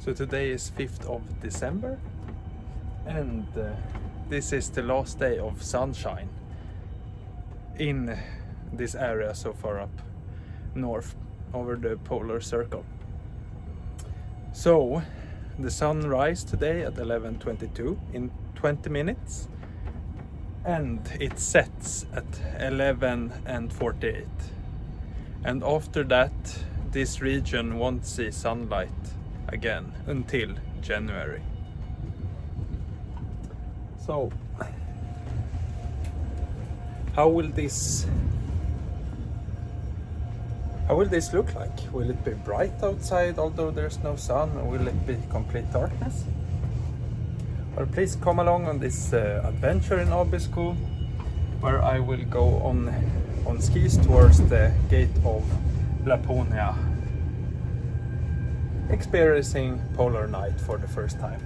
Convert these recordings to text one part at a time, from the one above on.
So today is 5th of December and this is the last day of sunshine in this area so far up north over the polar circle. So the sun rises today at 11:22 in 20 minutes and it sets at 11:48, and after that this region won't see sunlight again until January. So how will this look like? Will it be bright outside although there's no sun, or will it be complete darkness? Well, please come along on this adventure in Abisko, where I will go on skis towards the gate of Laponia, experiencing polar night for the first time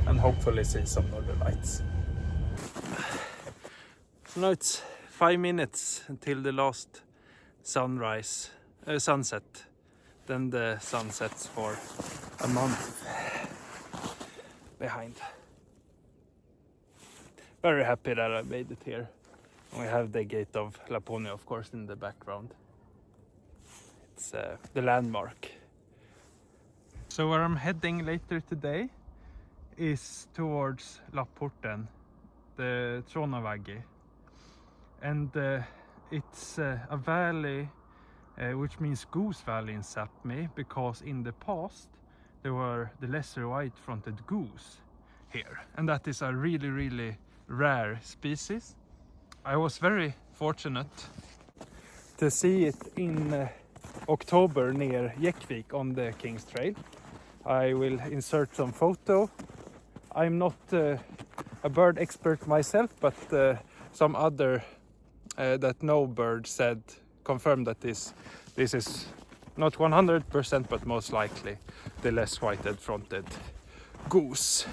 and hopefully see some northern lights. So now it's 5 minutes until the last sunset. Then the sun sets for a month behind. Very happy that I made it here. We have the gate of Laponia, of course, in the background. It's the landmark. So where I'm heading later today is towards Laporten, the Tronavagi. And it's a valley which means Goose Valley in Sapmi, because in the past there were the lesser white-fronted goose here, and that is a really rare species. I was very fortunate to see it in October near Jäckvik on the King's Trail. I will insert some photo. I'm not a bird expert myself, but some other that know birds confirmed that this is not 100% but most likely the less white fronted goose.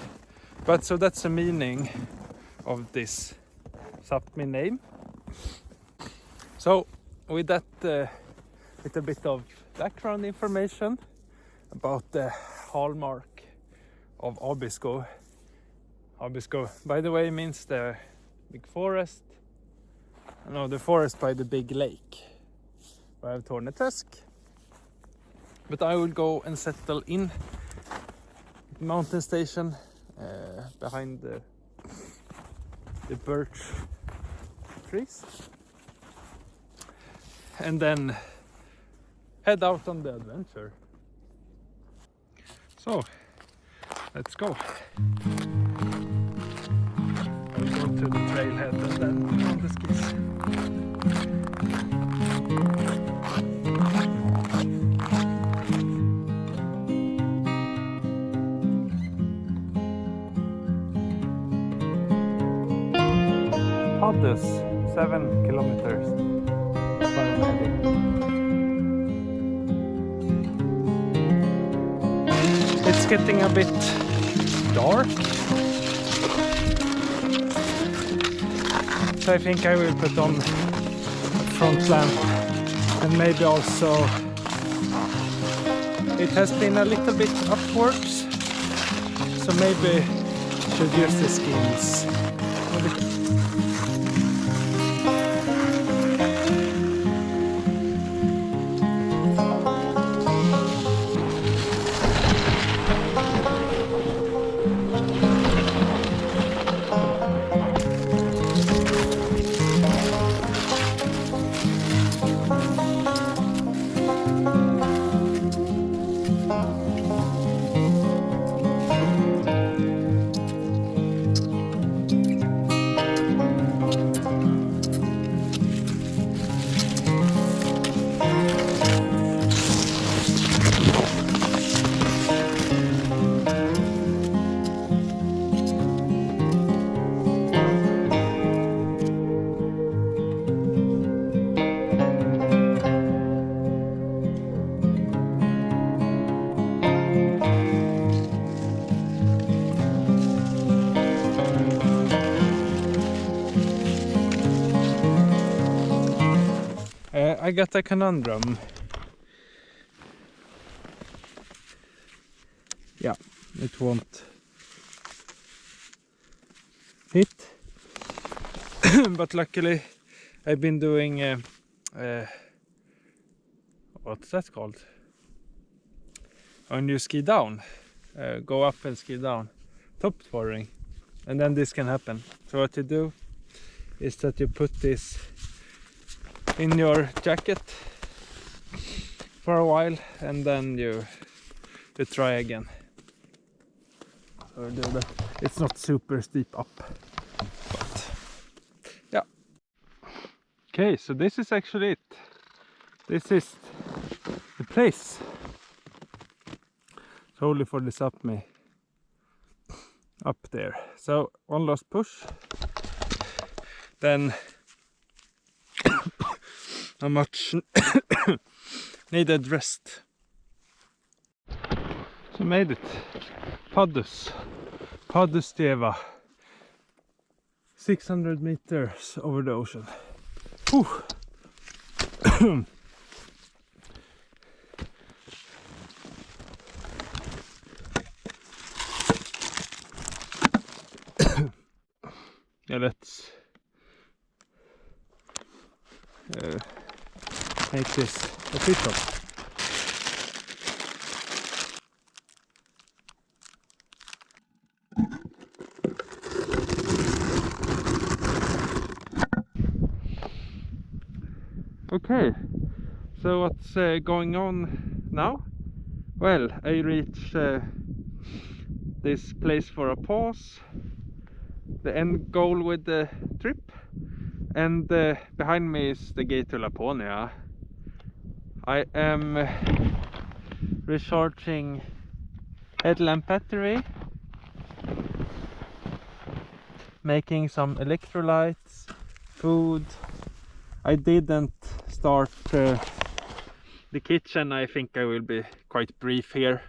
But so that's the meaning of this Sapmi name. So with that little bit of background information about the hallmark of Abisko. Abisko, by the way, means the big forest. No, the forest by the big lake. I have Tornetusk. But I will go and settle in the mountain station behind the birch trees. And then head out on the adventure. So, let's go. We'll go to the trailhead and then on the skis. Paddus, 7 kilometers. It's getting a bit dark, so I think I will put on a front lamp, and maybe also it has been a little bit upwards, so maybe I should use the skins. I got a conundrum. yeah, it won't hit. But luckily I've been doing what's that called? When you ski down, go up and ski down, top sporing, and then this can happen. So what you do is that you put this in your jacket for a while, and then you try again. So do that. It's not super steep up, but yeah. Okay, so this is actually it. This is the place. Solely for the Sápmi up there. So one last push, then a much needed rest. So made it. Paddustieva. 600 meters over the ocean. Whew. Yeah, let's make this official. Okay, so what's going on now? Well, I reached this place for a pause, the end goal with the trip, and behind me is the gate to Laponia. I am recharging headlamp battery, making some electrolytes, food. I didn't start the kitchen. I think I will be quite brief here.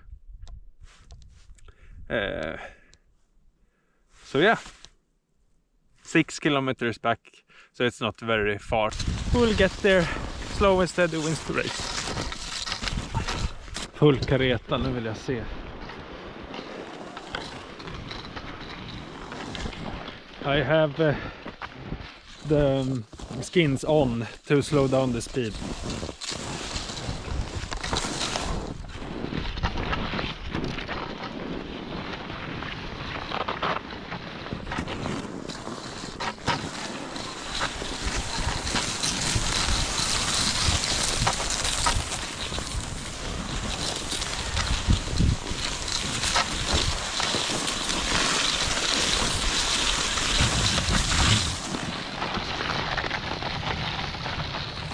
So yeah, 6 kilometers back, so it's not very far. We'll get there, slow and steady wins the race. Full kareta, nu vill jag se. I have the skins on to slow down the speed.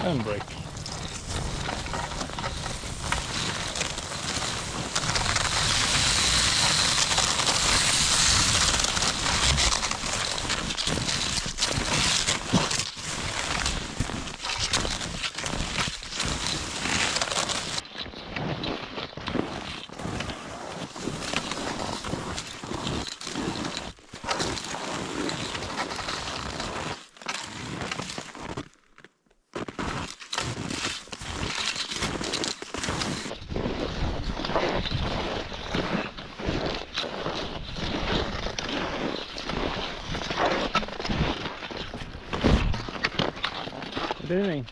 And brake. What are you doing?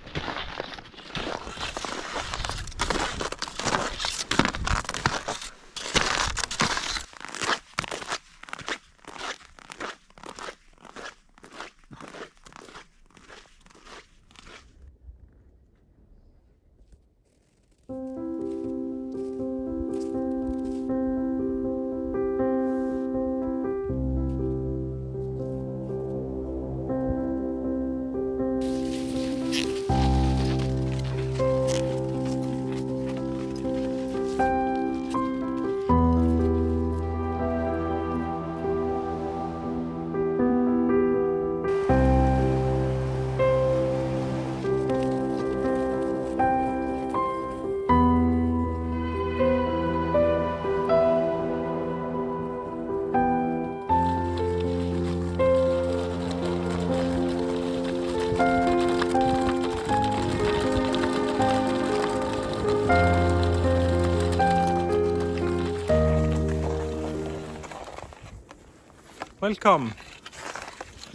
Welcome,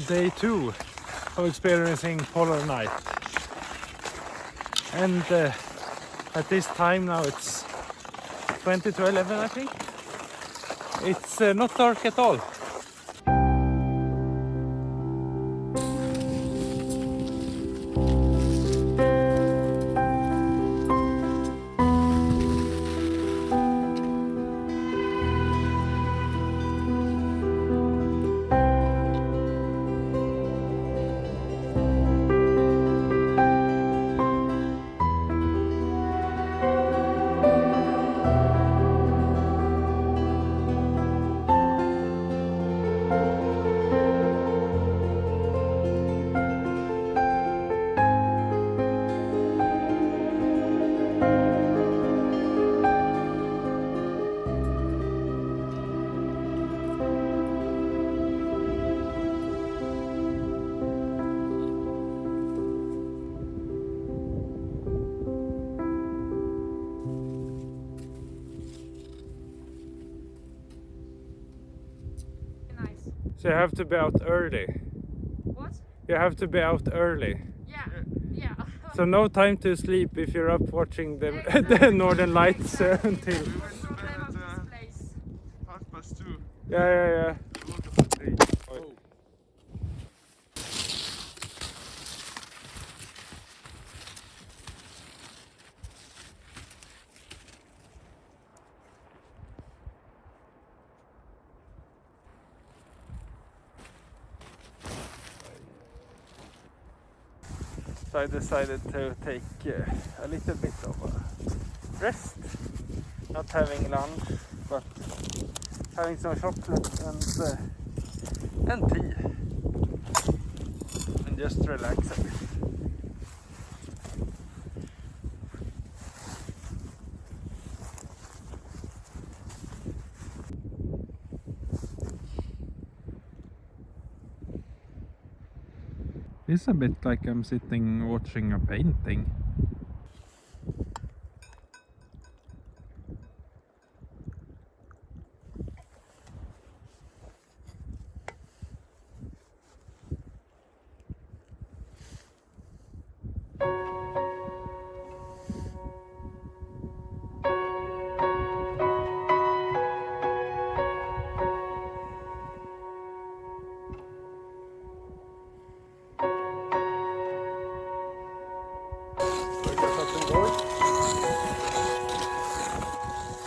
day 2 of experiencing polar night. And at this time now it's 20 to 11 I think. It's not dark at all. So you have to be out early. What? You have to be out early. Yeah. So no time to sleep if you're up watching the, the Northern Lights until... We were so proud of this place. 2:30. Yeah. Oh. So I decided to take a little bit of a rest. Not having lunch, but having some chocolate and tea. And just relax a bit. It's a bit like I'm sitting watching a painting.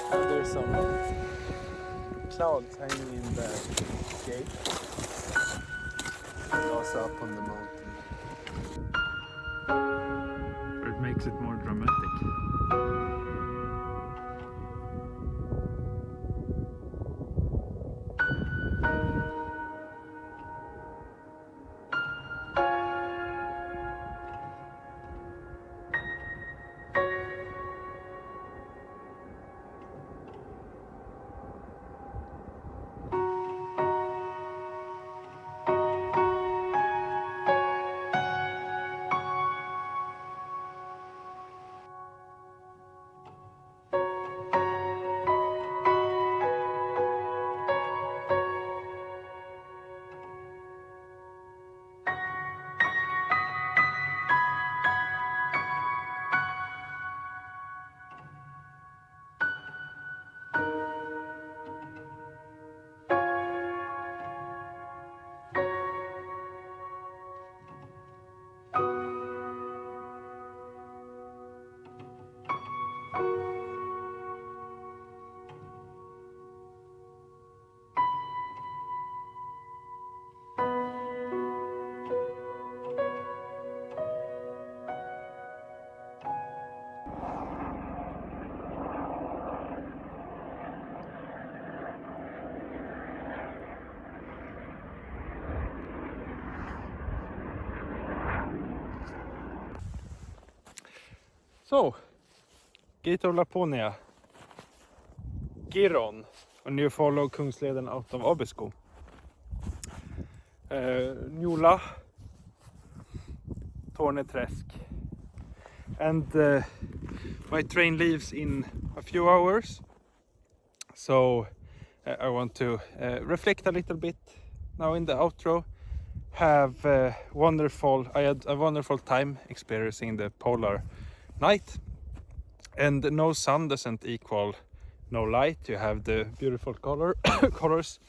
There's some clouds hanging in the gate and also up on the mountain. But it makes it more dramatic. So, Gate of Laponia, Giron, and you follow Kungsleden out of Abisko. Njula, Torneträsk, and my train leaves in a few hours, so I want to reflect a little bit now in the outro. Have wonderful. I had a wonderful time experiencing the polar night, and no sun doesn't equal no light. You have the beautiful colors.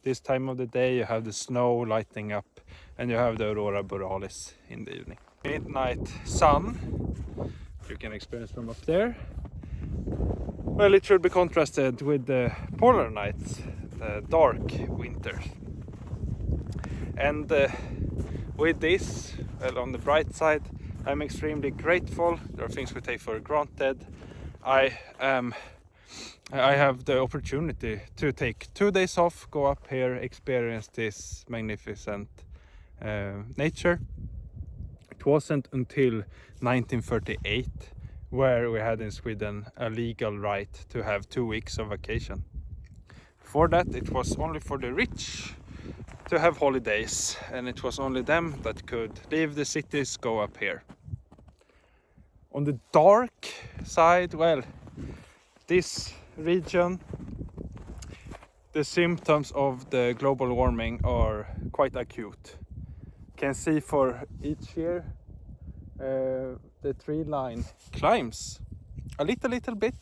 This time of the day you have the snow lighting up, and you have the aurora borealis in the evening. Midnight sun you can experience from up there. Well, it should be contrasted with the polar nights, the dark winters. And with this, well, on the bright side, I'm extremely grateful. There are things we take for granted. I have the opportunity to take 2 days off, go up here, experience this magnificent nature. It wasn't until 1938 where we had in Sweden a legal right to have 2 weeks of vacation. Before that, it was only for the rich to have holidays, and it was only them that could leave the cities, go up here. On the dark side, well, this region, the symptoms of the global warming are quite acute. You can see for each year the tree line climbs a little bit,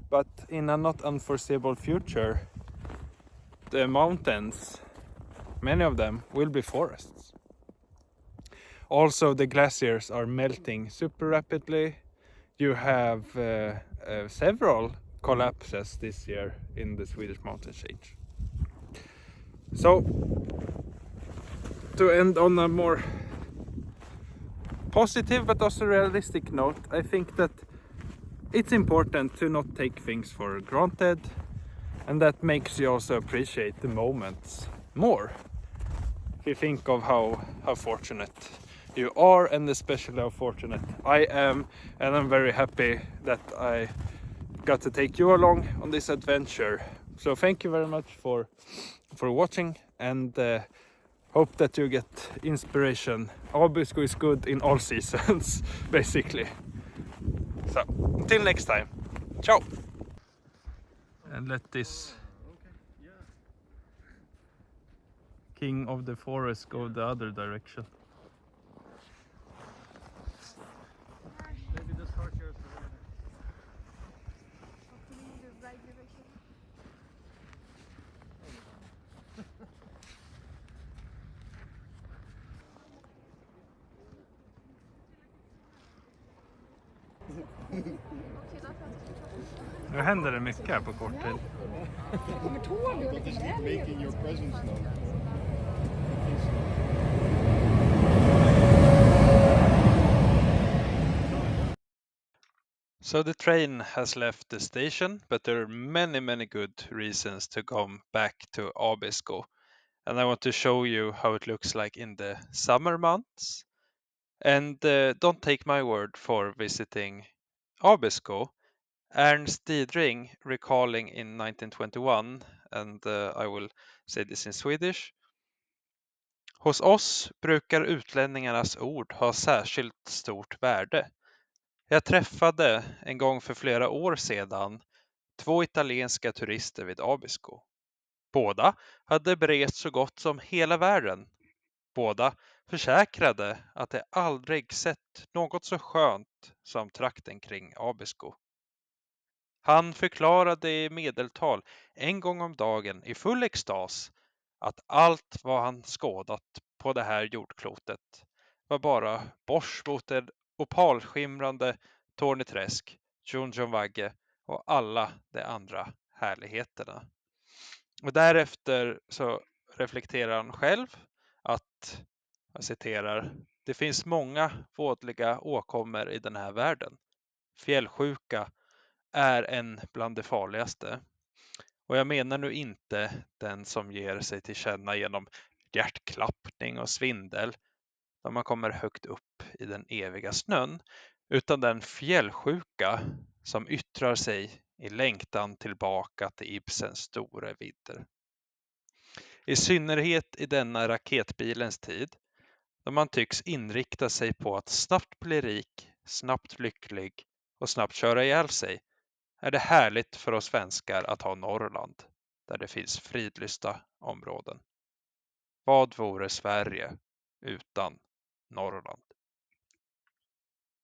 but in a not unforeseeable future the mountains, many of them, will be forests. Also, the glaciers are melting super rapidly. You have several collapses this year in the Swedish mountain range. So, to end on a more positive but also realistic note, I think that it's important to not take things for granted, and that makes you also appreciate the moments more. If you think of how fortunate you are, and especially how fortunate I am, and I'm very happy that I got to take you along on this adventure. So thank you very much for watching, and hope that you get inspiration. Abisko is good in all seasons, basically. So until next time, ciao! And let this king of the forest go the other direction. Maybe the structures. Nu händer det mycket här på kort tid. Making your presence known. So the train has left the station, but there are many good reasons to come back to Abisko. And I want to show you how it looks like in the summer months. And don't take my word for visiting Abisko. Ernst Didring recalling in 1921, and I will say this in Swedish. Hos oss brukar utlänningarnas ord ha särskilt stort värde. Jag träffade en gång för flera år sedan 2 italienska turister vid Abisko. Båda hade berest så gott som hela världen. Båda försäkrade att de aldrig sett något så skönt som trakten kring Abisko. Han förklarade i medeltal en gång om dagen i full extas att allt vad han skådat på det här jordklotet var bara bors mot det opalskimrande Torneträsk, Tjonjonvagge och alla de andra härligheterna. Och därefter så reflekterar han själv att, jag citerar, det finns många vådliga åkommor i den här världen. Fjällsjuka är en bland de farligaste. Och jag menar nu inte den som ger sig till känna genom hjärtklappning och svindel när man kommer högt upp i den eviga snön, utan den fjällsjuka som yttrar sig i längtan tillbaka till Ibsens stora vidder. I synnerhet i denna raketbilens tid, då man tycks inrikta sig på att snabbt bli rik, snabbt lycklig och snabbt köra ihjäl sig, är det härligt för oss svenskar att ha Norrland, där det finns fridlysta områden. Vad vore Sverige utan Norrland?